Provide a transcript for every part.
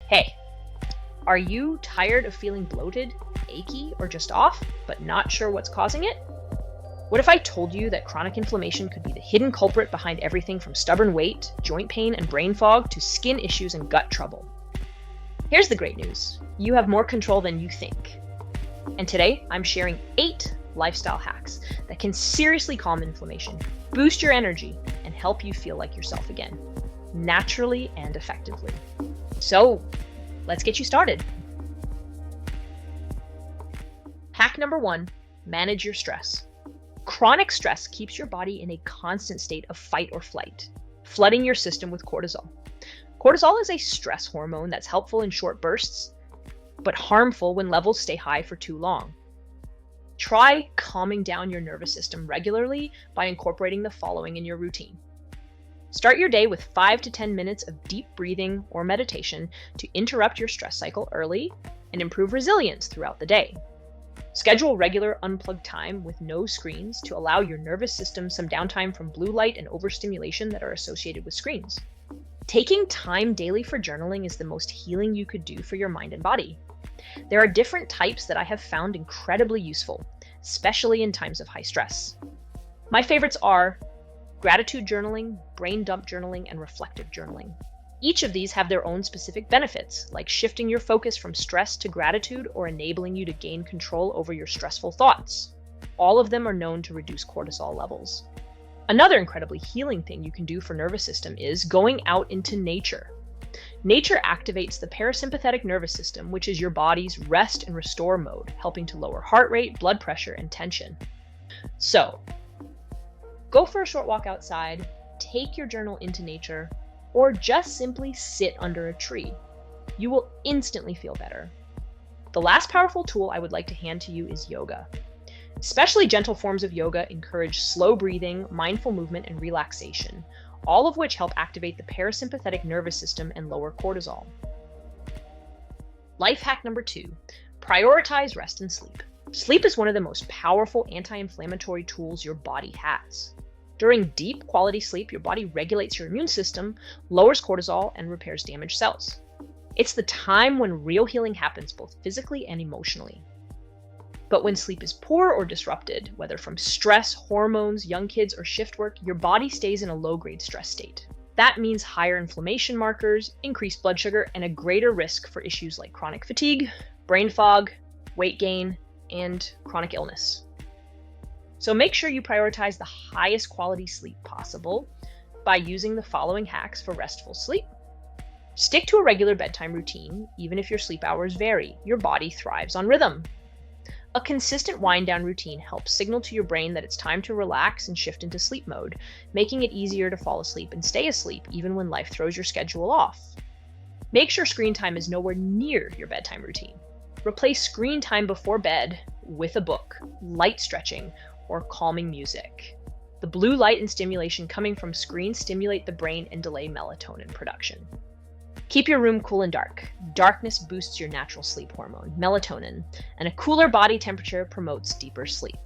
Hey, are you tired of feeling bloated, achy, or just off, but not sure what's causing it? What if I told you that chronic inflammation could be the hidden culprit behind everything from stubborn weight, joint pain, and brain fog to skin issues and gut trouble? Here's the great news. You have more control than you think. And today, I'm sharing 8 lifestyle hacks that can seriously calm inflammation, boost your energy, and help you feel like yourself again, naturally and effectively. So, let's get you started. Hack number 1, manage your stress. Chronic stress keeps your body in a constant state of fight or flight, flooding your system with cortisol. Cortisol is a stress hormone that's helpful in short bursts, but harmful when levels stay high for too long. Try calming down your nervous system regularly by incorporating the following in your routine. Start your day with 5 to 10 minutes of deep breathing or meditation to interrupt your stress cycle early and improve resilience throughout the day. Schedule regular unplugged time with no screens to allow your nervous system some downtime from blue light and overstimulation that are associated with screens. Taking time daily for journaling is the most healing you could do for your mind and body. There are different types that I have found incredibly useful, especially in times of high stress. My favorites are gratitude journaling, brain dump journaling, and reflective journaling. Each of these have their own specific benefits, like shifting your focus from stress to gratitude or enabling you to gain control over your stressful thoughts. All of them are known to reduce cortisol levels. Another incredibly healing thing you can do for nervous system is going out into nature. Nature activates the parasympathetic nervous system, which is your body's rest and restore mode, helping to lower heart rate, blood pressure, and tension. So, go for a short walk outside, take your journal into nature, or just simply sit under a tree. You will instantly feel better. The last powerful tool I would like to hand to you is yoga. Especially gentle forms of yoga encourage slow breathing, mindful movement, and relaxation, all of which help activate the parasympathetic nervous system and lower cortisol. Life hack number 2, prioritize rest and sleep. Sleep is one of the most powerful anti-inflammatory tools your body has. During deep quality sleep, your body regulates your immune system, lowers cortisol, and repairs damaged cells. It's the time when real healing happens both physically and emotionally. But when sleep is poor or disrupted, whether from stress, hormones, young kids, or shift work, your body stays in a low-grade stress state. That means higher inflammation markers, increased blood sugar, and a greater risk for issues like chronic fatigue, brain fog, weight gain, and chronic illness. So make sure you prioritize the highest quality sleep possible by using the following hacks for restful sleep. Stick to a regular bedtime routine, even if your sleep hours vary. Your body thrives on rhythm. A consistent wind-down routine helps signal to your brain that it's time to relax and shift into sleep mode, making it easier to fall asleep and stay asleep even when life throws your schedule off. Make sure screen time is nowhere near your bedtime routine. Replace screen time before bed with a book, light stretching, or calming music. The blue light and stimulation coming from screens stimulate the brain and delay melatonin production. Keep your room cool and dark. Darkness boosts your natural sleep hormone, melatonin, and a cooler body temperature promotes deeper sleep.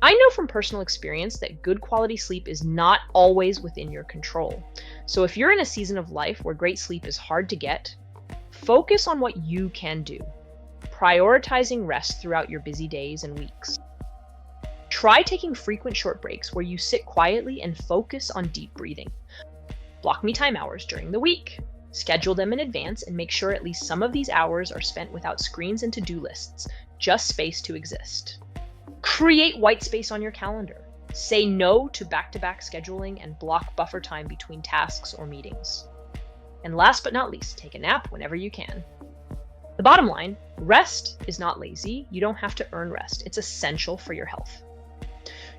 I know from personal experience that good quality sleep is not always within your control. So if you're in a season of life where great sleep is hard to get, focus on what you can do, prioritizing rest throughout your busy days and weeks. Try taking frequent short breaks where you sit quietly and focus on deep breathing. Block me time hours during the week. Schedule them in advance and make sure at least some of these hours are spent without screens and to-do lists, just space to exist. Create white space on your calendar. Say no to back-to-back scheduling and block buffer time between tasks or meetings. And last but not least, take a nap whenever you can. The bottom line, rest is not lazy. You don't have to earn rest. It's essential for your health.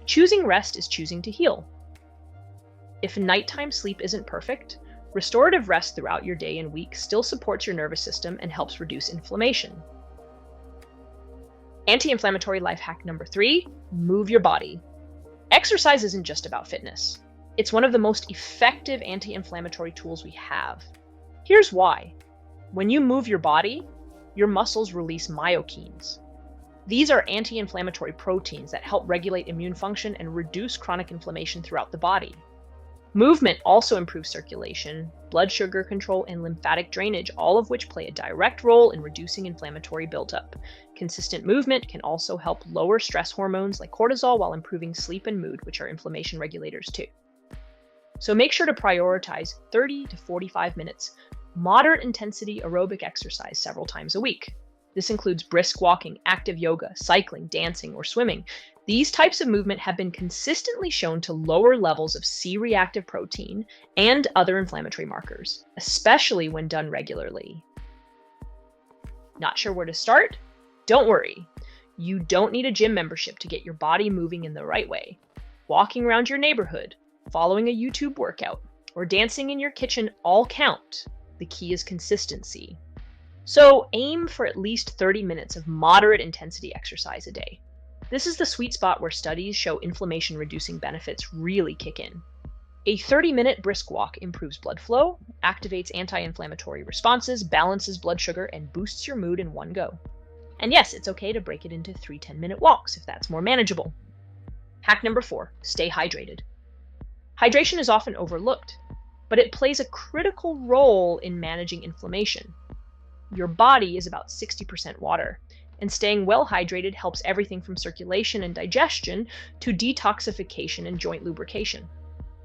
Choosing rest is choosing to heal. If nighttime sleep isn't perfect, restorative rest throughout your day and week still supports your nervous system and helps reduce inflammation. Anti-inflammatory life hack number 3, move your body. Exercise isn't just about fitness. It's one of the most effective anti-inflammatory tools we have. Here's why. When you move your body, your muscles release myokines. These are anti-inflammatory proteins that help regulate immune function and reduce chronic inflammation throughout the body. Movement also improves circulation, blood sugar control, and lymphatic drainage, all of which play a direct role in reducing inflammatory buildup. Consistent movement can also help lower stress hormones like cortisol while improving sleep and mood, which are inflammation regulators too. So make sure to prioritize 30 to 45 minutes moderate intensity aerobic exercise several times a week. This includes brisk walking, active yoga, cycling, dancing, or swimming. These types of movement have been consistently shown to lower levels of C-reactive protein and other inflammatory markers, especially when done regularly. Not sure where to start? Don't worry. You don't need a gym membership to get your body moving in the right way. Walking around your neighborhood, following a YouTube workout, or dancing in your kitchen all count. The key is consistency. So aim for at least 30 minutes of moderate intensity exercise a day. This is the sweet spot where studies show inflammation-reducing benefits really kick in. A 30-minute brisk walk improves blood flow, activates anti-inflammatory responses, balances blood sugar, and boosts your mood in one go. And yes, it's okay to break it into 3 10-minute walks if that's more manageable. Hack number 4, stay hydrated. Hydration is often overlooked, but it plays a critical role in managing inflammation. Your body is about 60% water, and staying well hydrated helps everything from circulation and digestion to detoxification and joint lubrication.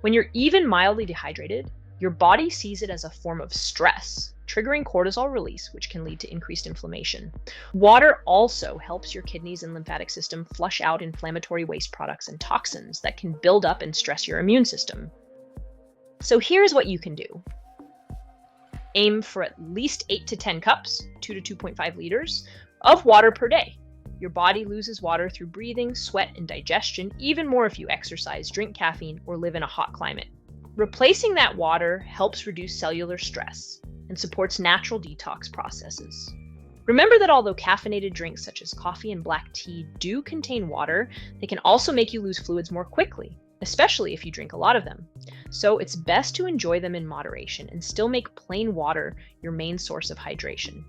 When you're even mildly dehydrated, your body sees it as a form of stress, triggering cortisol release, which can lead to increased inflammation. Water also helps your kidneys and lymphatic system flush out inflammatory waste products and toxins that can build up and stress your immune system. So here's what you can do. Aim for at least 8 to 10 cups, 2 to 2.5 liters, of water per day. Your body loses water through breathing, sweat, and digestion, even more if you exercise, drink caffeine, or live in a hot climate. Replacing that water helps reduce cellular stress and supports natural detox processes. Remember that although caffeinated drinks such as coffee and black tea do contain water, they can also make you lose fluids more quickly, especially if you drink a lot of them. So it's best to enjoy them in moderation and still make plain water your main source of hydration.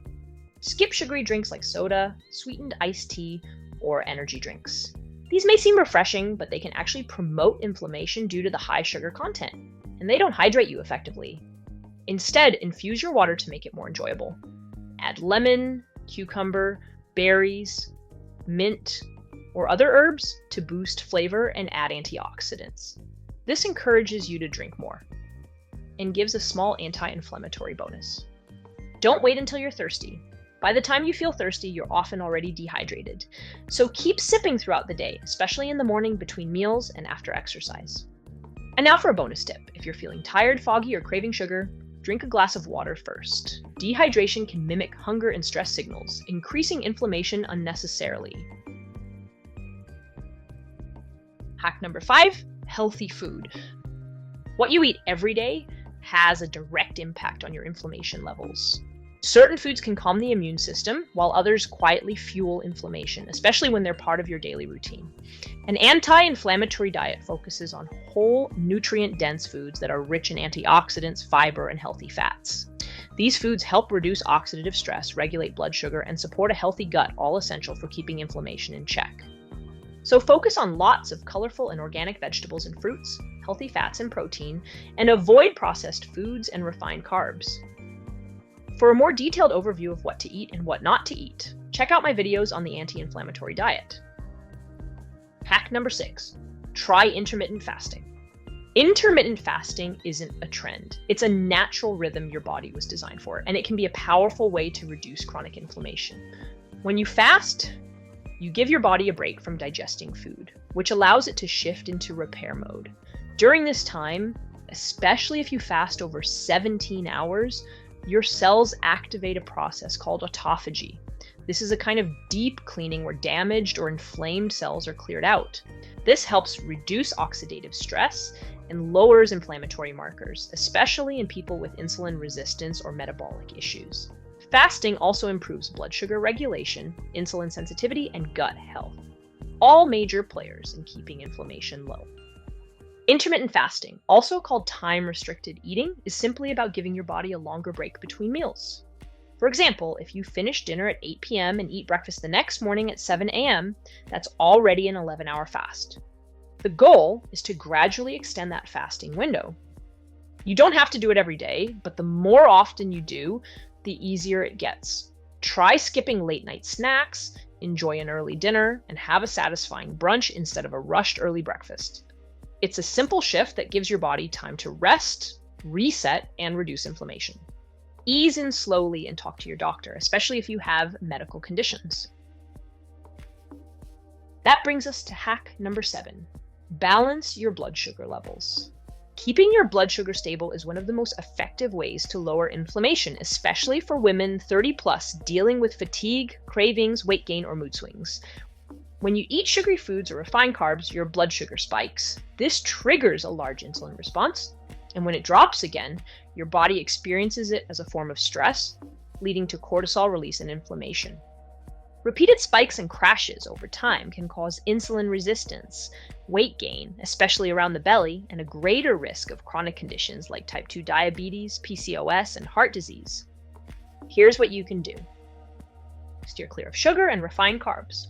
Skip sugary drinks like soda, sweetened iced tea, or energy drinks. These may seem refreshing, but they can actually promote inflammation due to the high sugar content, and they don't hydrate you effectively. Instead, infuse your water to make it more enjoyable. Add lemon, cucumber, berries, mint, or other herbs to boost flavor and add antioxidants. This encourages you to drink more and gives a small anti-inflammatory bonus. Don't wait until you're thirsty. By the time you feel thirsty, you're often already dehydrated. So keep sipping throughout the day, especially in the morning between meals and after exercise. And now for a bonus tip. If you're feeling tired, foggy, or craving sugar, drink a glass of water first. Dehydration can mimic hunger and stress signals, increasing inflammation unnecessarily. Hack number 5, healthy food. What you eat every day has a direct impact on your inflammation levels. Certain foods can calm the immune system, while others quietly fuel inflammation, especially when they're part of your daily routine. An anti-inflammatory diet focuses on whole, nutrient-dense foods that are rich in antioxidants, fiber, and healthy fats. These foods help reduce oxidative stress, regulate blood sugar, and support a healthy gut, all essential for keeping inflammation in check. So focus on lots of colorful and organic vegetables and fruits, healthy fats and protein, and avoid processed foods and refined carbs. For a more detailed overview of what to eat and what not to eat, check out my videos on the anti-inflammatory diet. Hack number 6, try intermittent fasting. Intermittent fasting isn't a trend. It's a natural rhythm your body was designed for, and it can be a powerful way to reduce chronic inflammation. When you fast, you give your body a break from digesting food, which allows it to shift into repair mode. During this time, especially if you fast over 17 hours, your cells activate a process called autophagy. This is a kind of deep cleaning where damaged or inflamed cells are cleared out. This helps reduce oxidative stress and lowers inflammatory markers, especially in people with insulin resistance or metabolic issues. Fasting also improves blood sugar regulation, insulin sensitivity, and gut health, all major players in keeping inflammation low. Intermittent fasting, also called time-restricted eating, is simply about giving your body a longer break between meals. For example, if you finish dinner at 8 p.m. and eat breakfast the next morning at 7 a.m., that's already an 11-hour fast. The goal is to gradually extend that fasting window. You don't have to do it every day, but the more often you do, the easier it gets. Try skipping late night snacks, enjoy an early dinner, and have a satisfying brunch instead of a rushed early breakfast. It's a simple shift that gives your body time to rest, reset, and reduce inflammation. Ease in slowly and talk to your doctor, especially if you have medical conditions. That brings us to hack number 7. Balance your blood sugar levels. Keeping your blood sugar stable is one of the most effective ways to lower inflammation, especially for women 30 plus dealing with fatigue, cravings, weight gain, or mood swings. When you eat sugary foods or refined carbs, your blood sugar spikes. This triggers a large insulin response, and when it drops again, your body experiences it as a form of stress, leading to cortisol release and inflammation. Repeated spikes and crashes over time can cause insulin resistance, weight gain, especially around the belly, and a greater risk of chronic conditions like type 2 diabetes, PCOS, and heart disease. Here's what you can do. Steer clear of sugar and refined carbs.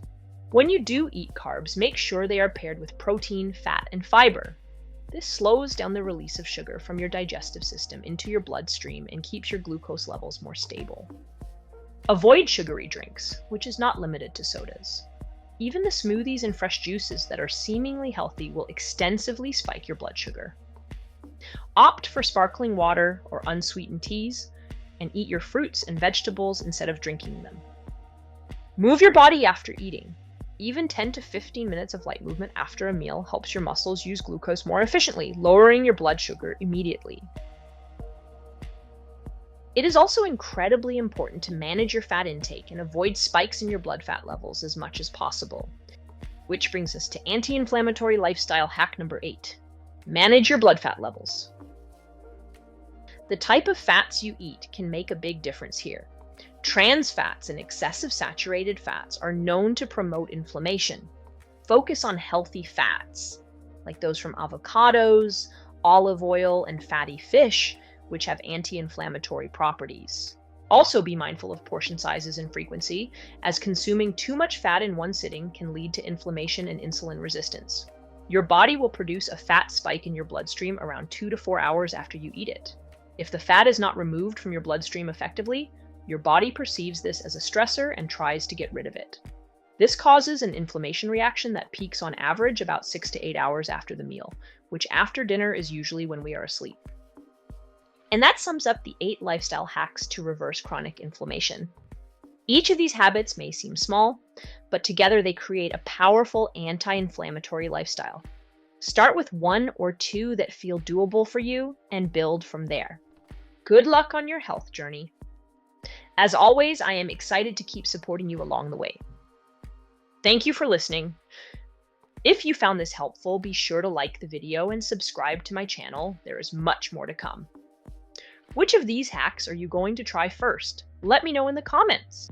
When you do eat carbs, make sure they are paired with protein, fat, and fiber. This slows down the release of sugar from your digestive system into your bloodstream and keeps your glucose levels more stable. Avoid sugary drinks, which is not limited to sodas. Even the smoothies and fresh juices that are seemingly healthy will extensively spike your blood sugar. Opt for sparkling water or unsweetened teas, and eat your fruits and vegetables instead of drinking them. Move your body after eating. Even 10 to 15 minutes of light movement after a meal helps your muscles use glucose more efficiently, lowering your blood sugar immediately. It is also incredibly important to manage your fat intake and avoid spikes in your blood fat levels as much as possible. Which brings us to anti-inflammatory lifestyle hack number 8. Manage your blood fat levels. The type of fats you eat can make a big difference here. Trans fats and excessive saturated fats are known to promote inflammation. Focus on healthy fats, like those from avocados, olive oil, and fatty fish, which have anti-inflammatory properties. Also be mindful of portion sizes and frequency, as consuming too much fat in one sitting can lead to inflammation and insulin resistance. Your body will produce a fat spike in your bloodstream around 2 to 4 hours after you eat it. If the fat is not removed from your bloodstream effectively, your body perceives this as a stressor and tries to get rid of it. This causes an inflammation reaction that peaks on average about 6 to 8 hours after the meal, which after dinner is usually when we are asleep. And that sums up the 8 lifestyle hacks to reverse chronic inflammation. Each of these habits may seem small, but together they create a powerful anti-inflammatory lifestyle. Start with 1 or 2 that feel doable for you and build from there. Good luck on your health journey. As always, I am excited to keep supporting you along the way. Thank you for listening. If you found this helpful, be sure to like the video and subscribe to my channel. There is much more to come. Which of these hacks are you going to try first? Let me know in the comments.